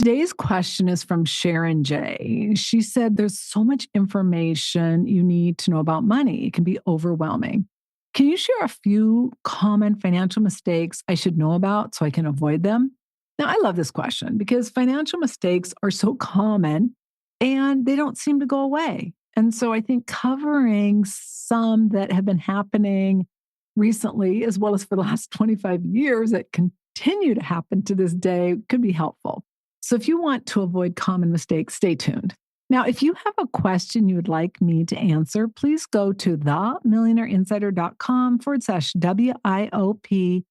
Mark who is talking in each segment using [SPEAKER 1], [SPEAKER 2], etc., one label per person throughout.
[SPEAKER 1] Today's question is from Sharon J. She said, there's so much information you need to know about money. It can be overwhelming. Can you share a few common financial mistakes I should know about so I can avoid them? Now, I love this question because financial mistakes are so common and they don't seem to go away. And so I think covering some that have been happening recently, as well as for the last 25 years that continue to happen to this day, could be helpful. So if you want to avoid common mistakes, stay tuned. Now, if you have a question you would like me to answer, please go to themillionaireinsider.com/WIOP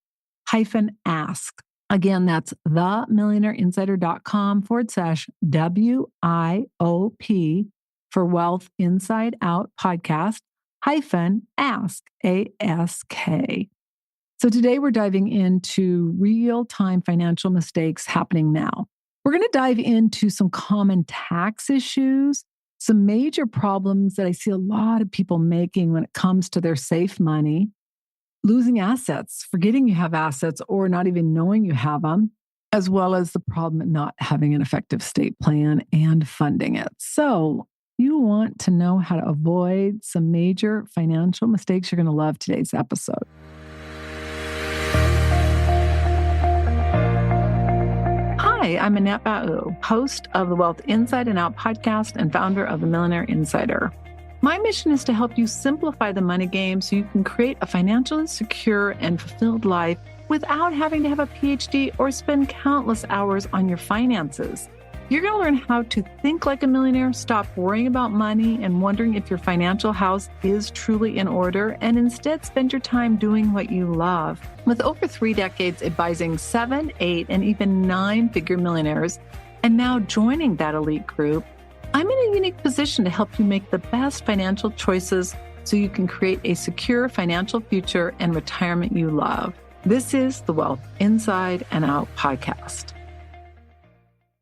[SPEAKER 1] -ask. Again, that's themillionaireinsider.com/WIOP for Wealth Inside Out Podcast -ask, ASK. So today we're diving into real-time financial mistakes happening now. We're going to dive into some common tax issues, some major problems that I see a lot of people making when it comes to their safe money, losing assets, forgetting you have assets, or not even knowing you have them, as well as the problem of not having an effective estate plan and funding it. So you want to know how to avoid some major financial mistakes. You're going to love today's episode. Hi, I'm Annette, host of the Wealth Inside and Out podcast and founder of the Millionaire Insider. My mission is to help you simplify the money game so you can create a financially secure and fulfilled life without having to have a PhD or spend countless hours on your finances. You're going to learn how to think like a millionaire, stop worrying about money and wondering if your financial house is truly in order, and instead spend your time doing what you love. With over 3 decades advising 7, 8, and even 9-figure millionaires, and now joining that elite group, I'm in a unique position to help you make the best financial choices so you can create a secure financial future and retirement you love. This is the Wealth Inside and Out podcast.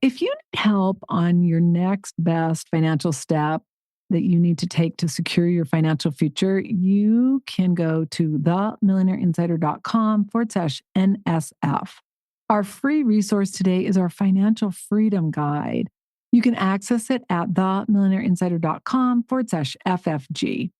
[SPEAKER 1] If you need help on your next best financial step that you need to take to secure your financial future, you can go to themillionaireinsider.com/NSF. Our free resource today is our Financial Freedom Guide. You can access it at themillionaireinsider.com/FFG.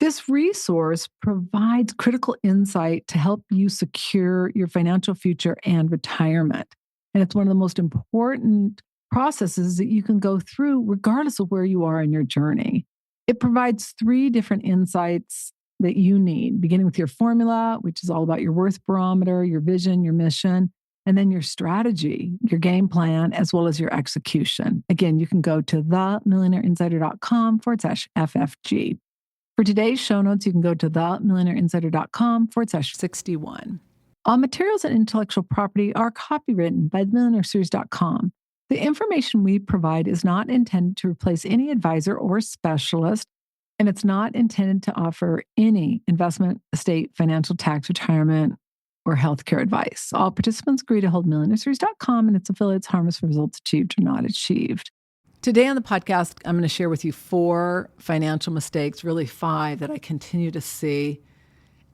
[SPEAKER 1] This resource provides critical insight to help you secure your financial future and retirement. And it's one of the most important processes that you can go through regardless of where you are in your journey. It provides 3 different insights that you need, beginning with your formula, which is all about your worth barometer, your vision, your mission, and then your strategy, your game plan, as well as your execution. Again, you can go to themillionaireinsider.com/FFG. For today's show notes, you can go to themillionaireinsider.com/61. All materials and intellectual property are copywritten by themillionaireseries.com. The information we provide is not intended to replace any advisor or specialist, and it's not intended to offer any investment, estate, financial, tax, retirement, or healthcare advice. All participants agree to hold millionaireseries.com and its affiliates harmless for results achieved or not achieved. Today on the podcast, I'm going to share with you 4 financial mistakes, really 5 that I continue to see.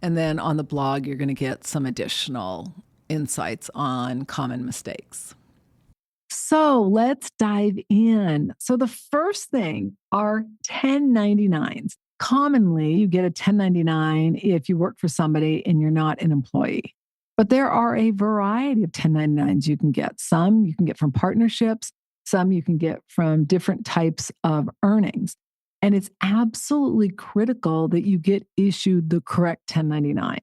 [SPEAKER 1] And then on the blog, you're going to get some additional insights on common mistakes. So let's dive in. So the first thing are 1099s. Commonly, you get a 1099 if you work for somebody and you're not an employee. But there are a variety of 1099s you can get. Some you can get from partnerships. Some you can get from different types of earnings. And it's absolutely critical that you get issued the correct 1099.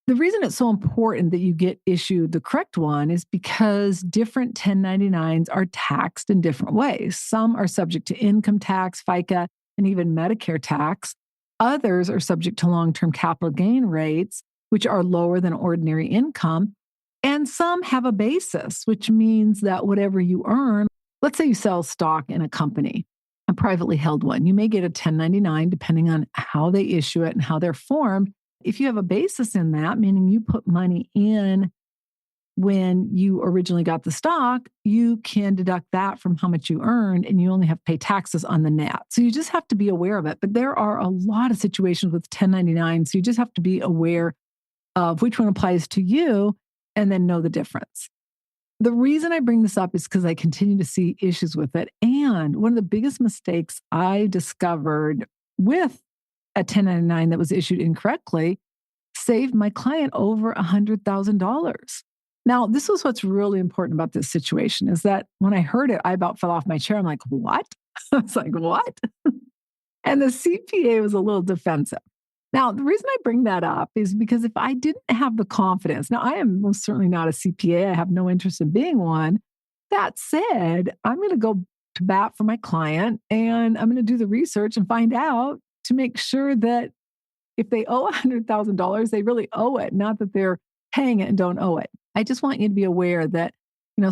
[SPEAKER 1] The reason it's so important that you get issued the correct one is because different 1099s are taxed in different ways. Some are subject to income tax, FICA, and even Medicare tax. Others are subject to long-term capital gain rates, which are lower than ordinary income. And some have a basis, which means that whatever you earn, let's say you sell stock in a company, a privately held one, you may get a 1099 depending on how they issue it and how they're formed. If you have a basis in that, meaning you put money in when you originally got the stock, you can deduct that from how much you earned and you only have to pay taxes on the net. So you just have to be aware of it. But there are a lot of situations with 1099. So you just have to be aware of which one applies to you and then know the difference. The reason I bring this up is because I continue to see issues with it. And one of the biggest mistakes I discovered with a 1099 that was issued incorrectly saved my client over $100,000. Now, this is what's really important about this situation is that when I heard it, I about fell off my chair. I'm like, what? I was like, what? And the CPA was a little defensive. Now, the reason I bring that up is because if I didn't have the confidence, now I am most certainly not a CPA, I have no interest in being one. That said, I'm going to go to bat for my client and I'm going to do the research and find out to make sure that if they owe $100,000, they really owe it, not that they're paying it and don't owe it. I just want you to be aware that,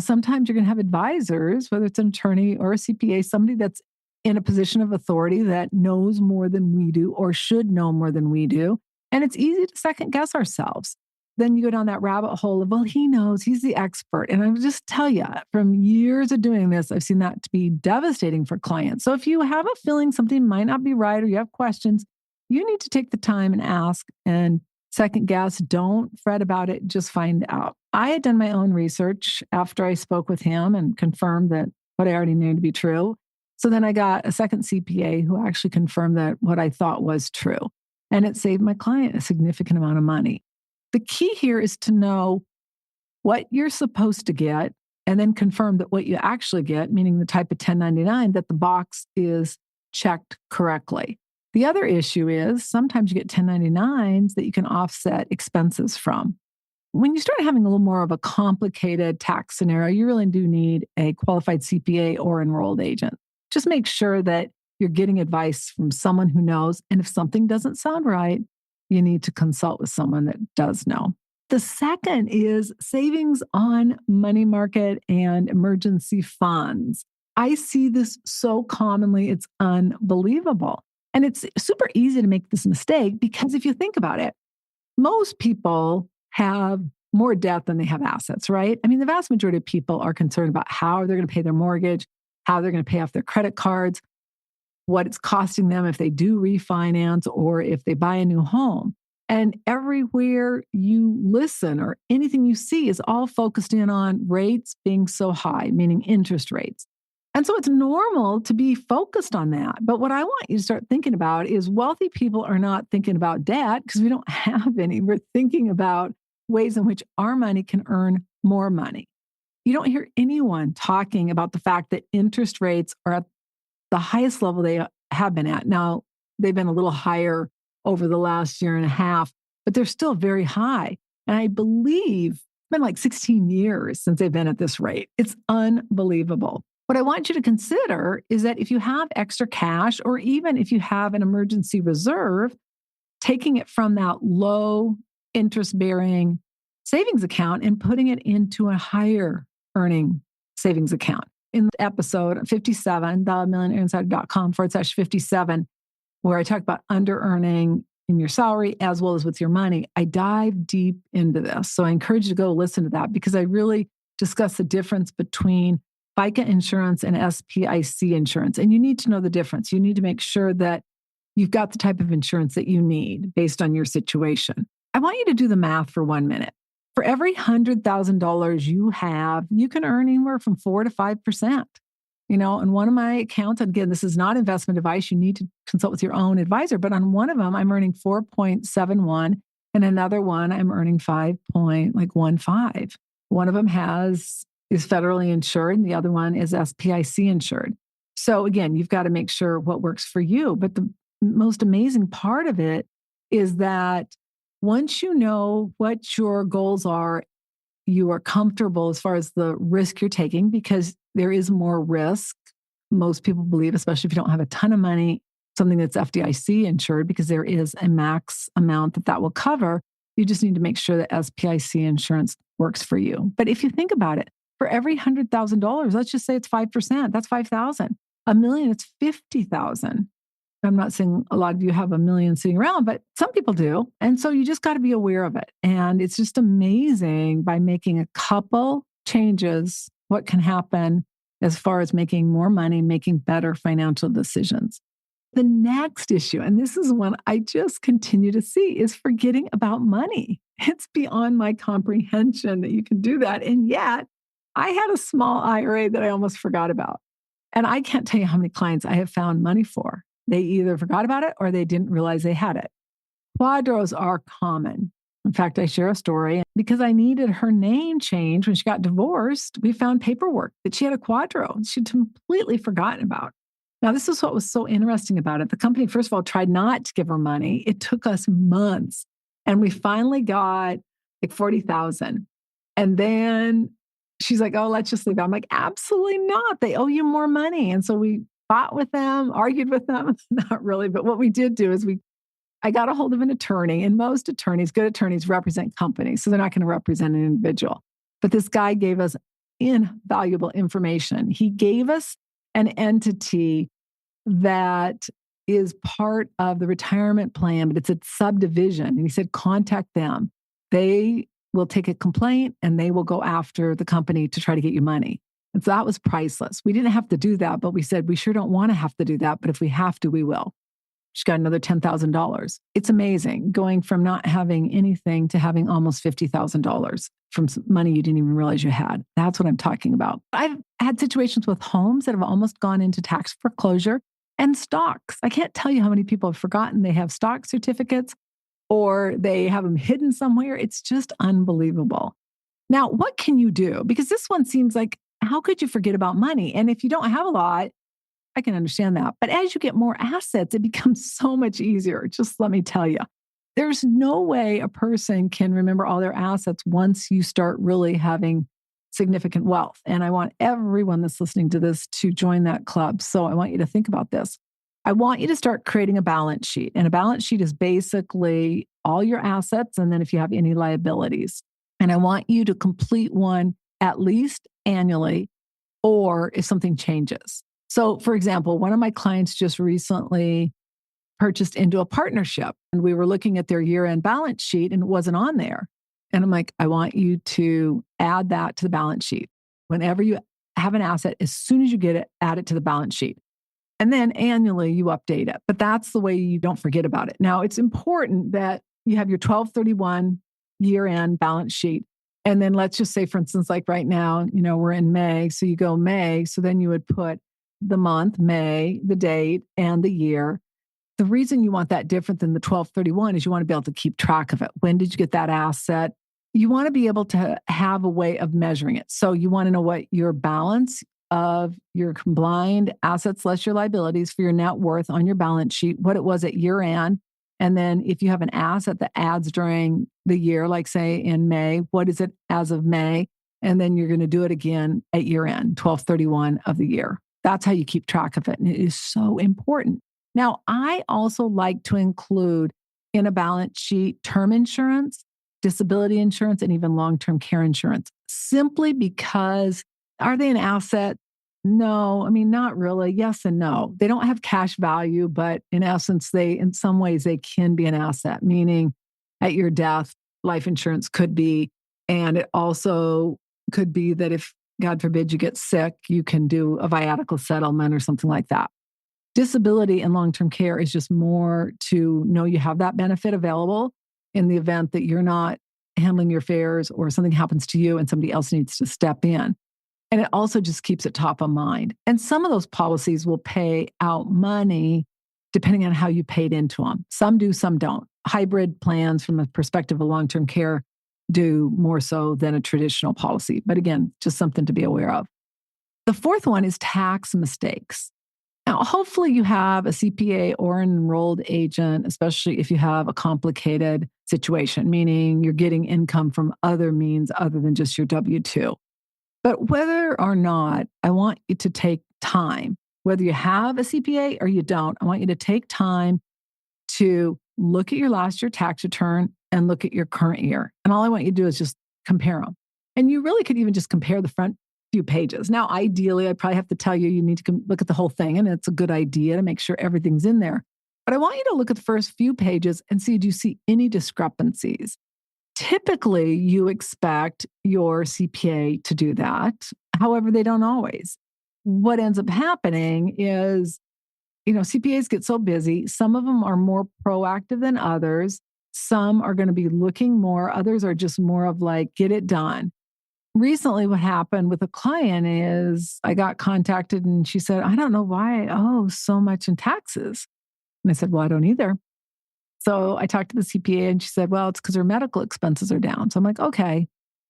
[SPEAKER 1] sometimes you're going to have advisors, whether it's an attorney or a CPA, somebody that's in a position of authority that knows more than we do or should know more than we do. And it's easy to second guess ourselves. Then you go down that rabbit hole of, well, he knows, he's the expert. And I will just tell you, from years of doing this, I've seen that to be devastating for clients. So if you have a feeling something might not be right or you have questions, you need to take the time and ask and second guess. Don't fret about it. Just find out. I had done my own research after I spoke with him and confirmed that what I already knew to be true. So then I got a second CPA who actually confirmed that what I thought was true. And it saved my client a significant amount of money. The key here is to know what you're supposed to get and then confirm that what you actually get, meaning the type of 1099, that the box is checked correctly. The other issue is sometimes you get 1099s that you can offset expenses from. When you start having a little more of a complicated tax scenario, you really do need a qualified CPA or enrolled agent. Just make sure that you're getting advice from someone who knows. And if something doesn't sound right, you need to consult with someone that does know. The second is savings on money market and emergency funds. I see this so commonly, it's unbelievable. And it's super easy to make this mistake because if you think about it, most people have more debt than they have assets, right? I mean, the vast majority of people are concerned about how they're going to pay their mortgage, how they're going to pay off their credit cards, what it's costing them if they do refinance or if they buy a new home. And everywhere you listen or anything you see is all focused in on rates being so high, meaning interest rates. And so it's normal to be focused on that. But what I want you to start thinking about is wealthy people are not thinking about debt because we don't have any. We're thinking about ways in which our money can earn more money. You don't hear anyone talking about the fact that interest rates are at the highest level they have been at. Now, they've been a little higher over the last year and a half, but they're still very high. And I believe it's been like 16 years since they've been at this rate. It's unbelievable. What I want you to consider is that if you have extra cash, or even if you have an emergency reserve, taking it from that low interest bearing savings account and putting it into a higher earning savings account. In episode 57, themillionairinsider.com/57, where I talk about under earning in your salary as well as with your money, I dive deep into this. So I encourage you to go listen to that because I really discuss the difference between FICA insurance and SPIC insurance. And you need to know the difference. You need to make sure that you've got the type of insurance that you need based on your situation. I want you to do the math for 1 minute. For every $100,000 you have, you can earn anywhere from 4 to 5%. In one of my accounts, again, this is not investment advice. You need to consult with your own advisor. But on one of them, I'm earning 4.71, and another one I'm earning 5.15. One of them is federally insured, and the other one is SPIC insured. So again, you've got to make sure what works for you. But the most amazing part of it is that once you know what your goals are, you are comfortable as far as the risk you're taking because there is more risk. Most people believe, especially if you don't have a ton of money, something that's FDIC insured because there is a max amount that will cover. You just need to make sure that SPIC insurance works for you. But if you think about it, for every $100,000, let's just say it's 5%, that's $5,000. $1 million, it's $50,000. I'm not saying a lot of you have $1 million sitting around, but some people do. And so you just got to be aware of it. And it's just amazing by making a couple changes, what can happen as far as making more money, making better financial decisions. The next issue, and this is one I just continue to see, is forgetting about money. It's beyond my comprehension that you can do that. And yet, I had a small IRA that I almost forgot about. And I can't tell you how many clients I have found money for. They either forgot about it or they didn't realize they had it. Quadros are common. In fact, I share a story because I needed her name changed when she got divorced. We found paperwork that she had a quadro she'd completely forgotten about. Now, this is what was so interesting about it. The company, first of all, tried not to give her money. It took us months. And we finally got like 40,000. And then she's like, oh, let's just leave it. I'm like, absolutely not. They owe you more money. And so we fought with them, argued with them. Not really. But what we did do is I got a hold of an attorney, and most attorneys, good attorneys, represent companies. So they're not going to represent an individual. But this guy gave us invaluable information. He gave us an entity that is part of the retirement plan, but it's a subdivision. And he said, contact them. They will take a complaint and they will go after the company to try to get you money. And so that was priceless. We didn't have to do that, but we said, we sure don't want to have to do that. But if we have to, we will. She got another $10,000. It's amazing going from not having anything to having almost $50,000 from money you didn't even realize you had. That's what I'm talking about. I've had situations with homes that have almost gone into tax foreclosure and stocks. I can't tell you how many people have forgotten they have stock certificates or they have them hidden somewhere. It's just unbelievable. Now, what can you do? Because this one seems like, how could you forget about money? And if you don't have a lot, I can understand that. But as you get more assets, it becomes so much easier. Just let me tell you, there's no way a person can remember all their assets once you start really having significant wealth. And I want everyone that's listening to this to join that club. So I want you to think about this. I want you to start creating a balance sheet. And a balance sheet is basically all your assets and then if you have any liabilities. And I want you to complete one at least annually or if something changes. So, for example, one of my clients just recently purchased into a partnership and we were looking at their year-end balance sheet and it wasn't on there. And I'm like, I want you to add that to the balance sheet. Whenever you have an asset, as soon as you get it, add it to the balance sheet. And then annually you update it. But that's the way you don't forget about it. Now, it's important that you have your 12/31 year-end balance sheet. And then let's just say, for instance, like right now, we're in May. So you go May. So then you would put the month, May, the date, and the year. The reason you want that different than the 12/31 is you want to be able to keep track of it. When did you get that asset? You want to be able to have a way of measuring it. So you want to know what your balance of your combined assets less your liabilities for your net worth on your balance sheet, what it was at year end. And then if you have an asset that adds during the year, like say in May, what is it as of May? And then you're going to do it again at year end, 12/31 of the year. That's how you keep track of it. And it is so important. Now, I also like to include in a balance sheet term insurance, disability insurance, and even long-term care insurance, simply because are they an asset? No, I mean, not really. Yes and no. They don't have cash value, but in essence, in some ways, they can be an asset, meaning at your death, life insurance could be. And it also could be that if, God forbid, you get sick, you can do a viatical settlement or something like that. Disability and long-term care is just more to know you have that benefit available in the event that you're not handling your affairs or something happens to you and somebody else needs to step in. And it also just keeps it top of mind. And some of those policies will pay out money depending on how you paid into them. Some do, some don't. Hybrid plans from the perspective of long-term care do more so than a traditional policy. But again, just something to be aware of. The fourth one is tax mistakes. Now, hopefully you have a CPA or an enrolled agent, especially if you have a complicated situation, meaning you're getting income from other means other than just your W-2. But whether or not, I want you to take time, whether you have a CPA or you don't, I want you to take time to look at your last year tax return and look at your current year. And all I want you to do is just compare them. And you really could even just compare the front few pages. Now, ideally, I probably have to tell you, you need to look at the whole thing. And it's a good idea to make sure everything's in there. But I want you to look at the first few pages and see, do you see any discrepancies? Typically, you expect your CPA to do that. However, they don't always. What ends up happening is, CPAs get so busy. Some of them are more proactive than others. Some are going to be looking more. Others are just more of like, get it done. recently what happened with a client is I got contacted and she said, I don't know why I owe so much in taxes. And I said, well, I don't either. So I talked to the CPA and she said, well, it's because her medical expenses are down. So I'm like, okay.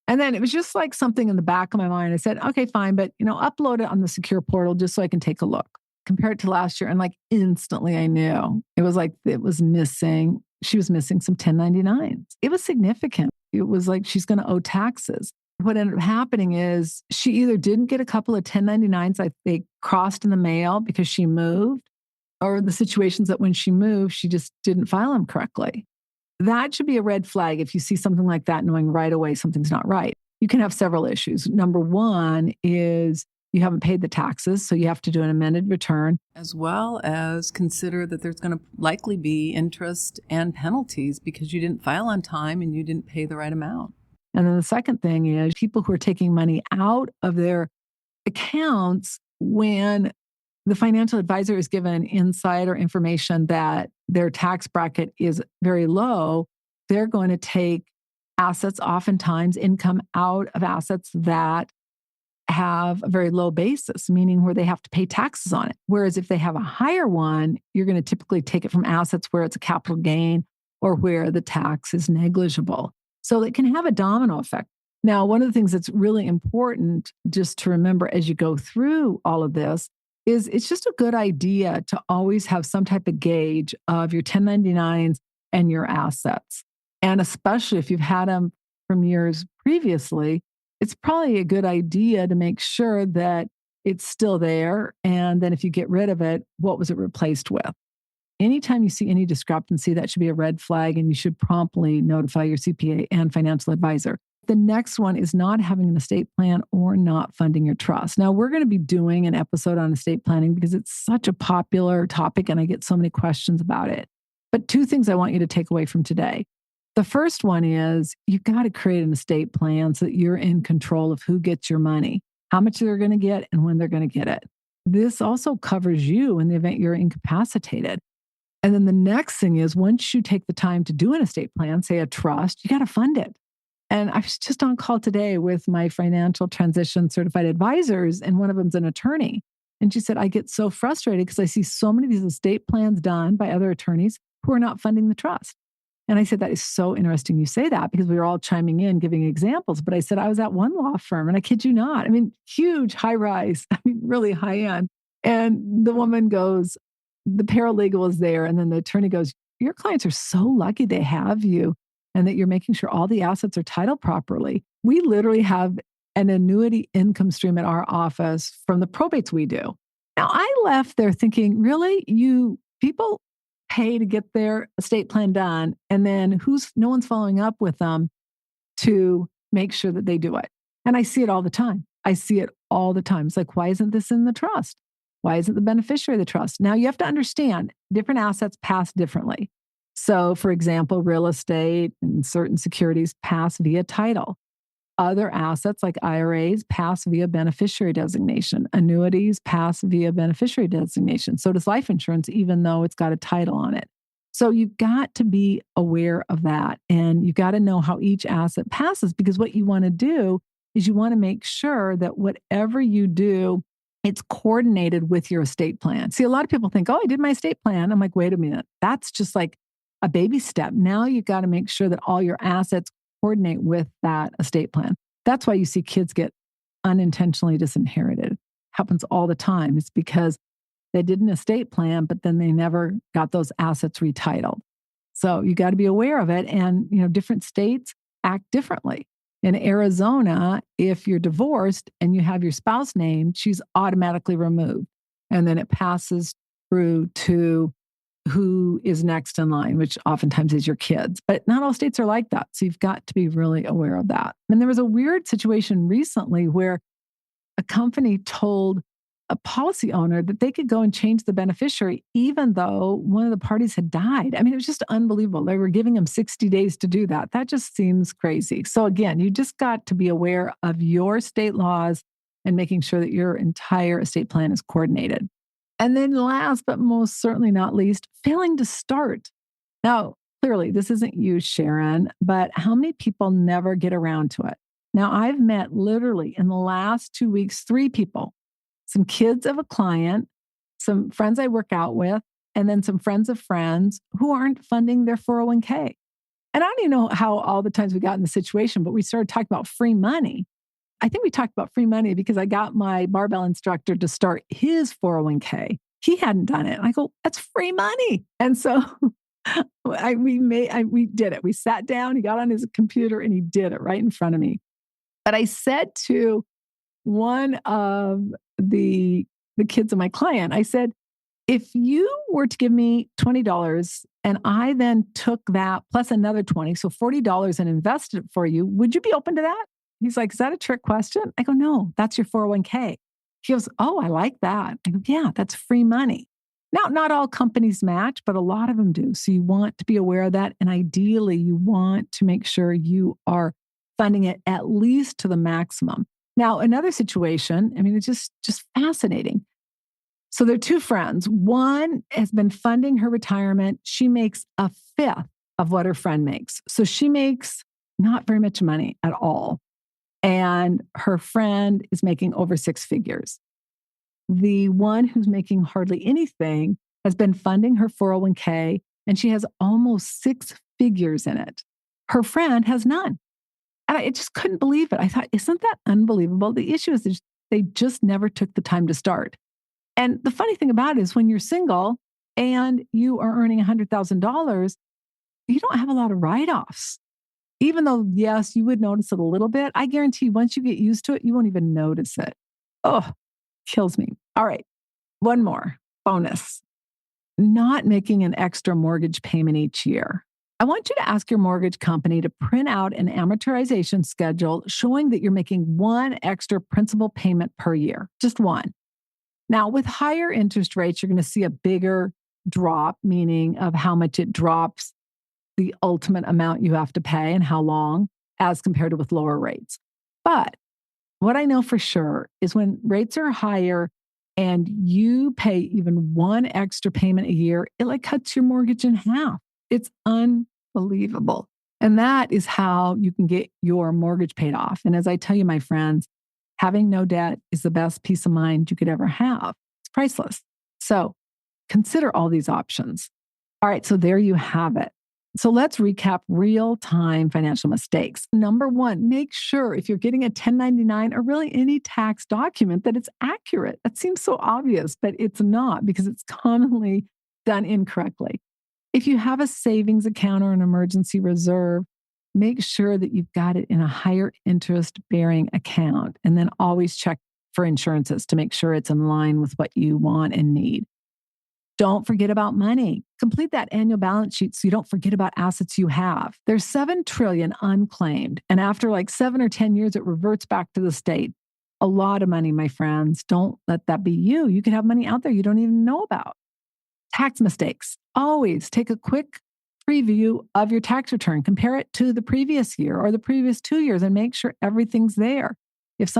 [SPEAKER 1] And then it was just like something in the back of my mind. I said, okay, fine, but upload it on the secure portal just so I can take a look. Compare it to last year. And like instantly I knew it was like it was missing. She was missing some 1099s. It was significant. It was like she's going to owe taxes. What ended up happening is she either didn't get a couple of 1099s, like they crossed in the mail because she moved, or the situations that when she moved, she just didn't file them correctly. That should be a red flag if you see something like that, knowing right away something's not right. You can have several issues. Number one is you haven't paid the taxes, so you have to do an amended return, as well as consider that there's going to likely be interest and penalties because you didn't file on time and you didn't pay the right amount. And then the second thing is people who are taking money out of their accounts when the financial advisor is given insider information that their tax bracket is very low, they're going to take assets, oftentimes income out of assets that have a very low basis, meaning where they have to pay taxes on it. Whereas if they have a higher one, you're going to typically take it from assets where it's a capital gain or where the tax is negligible. So it can have a domino effect. Now, one of the things that's really important just to remember as you go through all of this is it's just a good idea to always have some type of gauge of your 1099s and your assets. And especially if you've had them from years previously, it's probably a good idea to make sure that it's still there. And then if you get rid of it, what was it replaced with? Anytime you see any discrepancy, that should be a red flag, and you should promptly notify your CPA and financial advisor. The next one is not having an estate plan or not funding your trust. Now, we're going to be doing an episode on estate planning because it's such a popular topic and I get so many questions about it. But two things I want you to take away from today. The first one is you've got to create an estate plan so that you're in control of who gets your money, how much they're going to get, and when they're going to get it. This also covers you in the event you're incapacitated. And then the next thing is once you take the time to do an estate plan, say a trust, you got to fund it. And I was just on call today with my financial transition certified advisors, and one of them's an attorney. And she said, I get so frustrated because I see so many of these estate plans done by other attorneys who are not funding the trust. And I said, that is so interesting you say that because we were all chiming in, giving examples. But I said, I was at one law firm and I kid you not, I mean, huge, high rise, I mean, really high end. And the woman goes, the paralegal is there. And then the attorney goes, your clients are so lucky they have you and that you're making sure all the assets are titled properly. We literally have an annuity income stream at our office from the probates we do. Now, I left there thinking, really? You people pay to get their estate plan done, and then no one's following up with them to make sure that they do it. And I see it all the time. I see it all the time. It's like, why isn't this in the trust? Why isn't the beneficiary of the trust? Now, you have to understand different assets pass differently. So, for example, real estate and certain securities pass via title. Other assets like IRAs pass via beneficiary designation. Annuities pass via beneficiary designation. So does life insurance, even though it's got a title on it. So you've got to be aware of that. And you've got to know how each asset passes, because what you want to do is you want to make sure that whatever you do, it's coordinated with your estate plan. See, a lot of people think, oh, I did my estate plan. I'm like, wait a minute. That's just like a baby step. Now you've got to make sure that all your assets coordinate with that estate plan. That's why you see kids get unintentionally disinherited. Happens all the time. It's because they did an estate plan, but then they never got those assets retitled. So you got to be aware of it. And, different states act differently. In Arizona, if you're divorced and you have your spouse named, she's automatically removed. And then it passes through to who is next in line, which oftentimes is your kids. But not all states are like that. So you've got to be really aware of that. And there was a weird situation recently where a company told a policy owner that they could go and change the beneficiary, even though one of the parties had died. I mean, it was just unbelievable. They were giving them 60 days to do that. That just seems crazy. So again, you just got to be aware of your state laws and making sure that your entire estate plan is coordinated. And then last, but most certainly not least, failing to start. Now, clearly, this isn't you, Sharon, but how many people never get around to it? Now, I've met literally in the last 2 weeks, 3 people, some kids of a client, some friends I work out with, and then some friends of friends who aren't funding their 401k. And I don't even know how all the times we got in the situation, but we started talking about free money. I think we talked about free money because I got my barbell instructor to start his 401k. He hadn't done it. And I go, that's free money. And so we did it. We sat down, he got on his computer and he did it right in front of me. But I said to one of the kids of my client, I said, if you were to give me $20 and I then took that plus another 20, so $40 and invested it for you, would you be open to that? He's like, is that a trick question? I go, no, that's your 401k. He goes, oh, I like that. I go, yeah, that's free money. Now, not all companies match, but a lot of them do. So you want to be aware of that. And ideally, you want to make sure you are funding it at least to the maximum. Now, another situation, I mean, it's just fascinating. So there are two friends. One has been funding her retirement. She makes a fifth of what her friend makes. So she makes not very much money at all. And her friend is making over six figures. The one who's making hardly anything has been funding her 401k, and she has almost six figures in it. Her friend has none. And I just couldn't believe it. I thought, isn't that unbelievable? The issue is they just never took the time to start. And the funny thing about it is when you're single and you are earning $100,000, you don't have a lot of write-offs. Even though, yes, you would notice it a little bit, I guarantee once you get used to it, you won't even notice it. Oh, kills me. All right, one more bonus. Not making an extra mortgage payment each year. I want you to ask your mortgage company to print out an amortization schedule showing that you're making one extra principal payment per year, just one. Now, with higher interest rates, you're going to see a bigger drop, meaning of how much it drops the ultimate amount you have to pay and how long as compared to with lower rates. But what I know for sure is when rates are higher and you pay even one extra payment a year, it like cuts your mortgage in half. It's unbelievable. And that is how you can get your mortgage paid off. And as I tell you, my friends, having no debt is the best peace of mind you could ever have. It's priceless. So consider all these options. All right, so there you have it. So let's recap real-time financial mistakes. Number one, make sure if you're getting a 1099 or really any tax document that it's accurate. That seems so obvious, but it's not because it's commonly done incorrectly. If you have a savings account or an emergency reserve, make sure that you've got it in a higher interest bearing account, and then always check for insurances to make sure it's in line with what you want and need. Don't forget about money. Complete that annual balance sheet so you don't forget about assets you have. There's $7 trillion unclaimed. And after like 7 or 10 years, it reverts back to the state. A lot of money, my friends. Don't let that be you. You could have money out there you don't even know about. Tax mistakes. Always take a quick preview of your tax return. Compare it to the previous year or the previous 2 years and make sure everything's there. If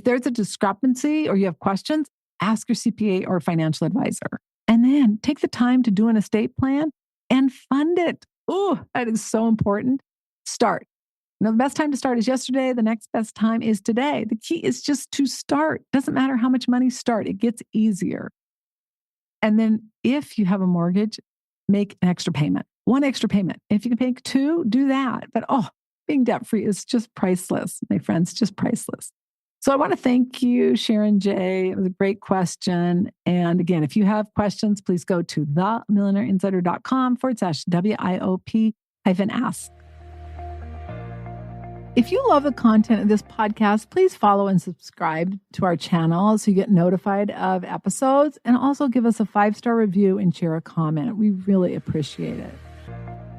[SPEAKER 1] there's a discrepancy or you have questions, ask your CPA or financial advisor. And then take the time to do an estate plan and fund it. Oh, that is so important. Start. The best time to start is yesterday. The next best time is today. The key is just to start. Doesn't matter how much money, start. It gets easier. And then if you have a mortgage, make an extra payment. One extra payment. If you can make two, do that. But being debt-free is just priceless, my friends, just priceless. So I want to thank you, Sharon J. It was a great question. And again, if you have questions, please go to themillionaireinsider.com/WIOP-ask. If you love the content of this podcast, please follow and subscribe to our channel so you get notified of episodes, and also give us a 5-star review and share a comment. We really appreciate it.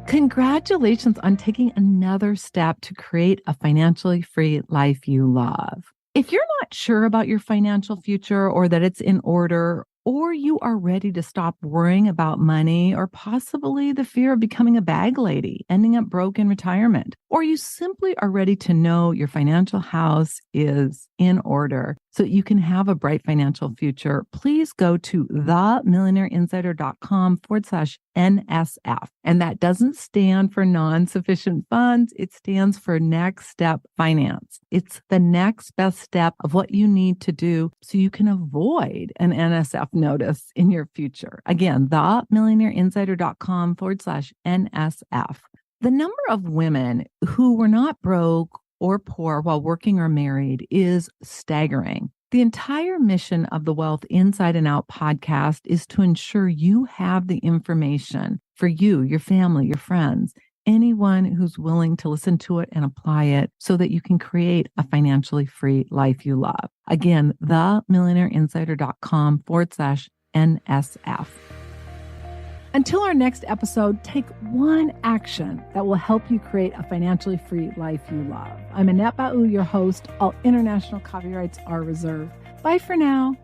[SPEAKER 1] Congratulations on taking another step to create a financially free life you love. If you're not sure about your financial future or that it's in order, or you are ready to stop worrying about money or possibly the fear of becoming a bag lady, ending up broke in retirement, or you simply are ready to know your financial house is in order so you can have a bright financial future, please go to themillionaireinsider.com/NSF. And that doesn't stand for non-sufficient funds. It stands for next step finance. It's the next best step of what you need to do so you can avoid an NSF notice in your future. Again, themillionaireinsider.com/NSF. The number of women who were not broke or poor while working or married is staggering. The entire mission of the Wealth Inside and Out podcast is to ensure you have the information for you, your family, your friends, anyone who's willing to listen to it and apply it so that you can create a financially free life you love. Again, themillionaireinsider.com/NSF. Until our next episode, take one action that will help you create a financially free life you love. I'm Annette, your host. All international copyrights are reserved. Bye for now.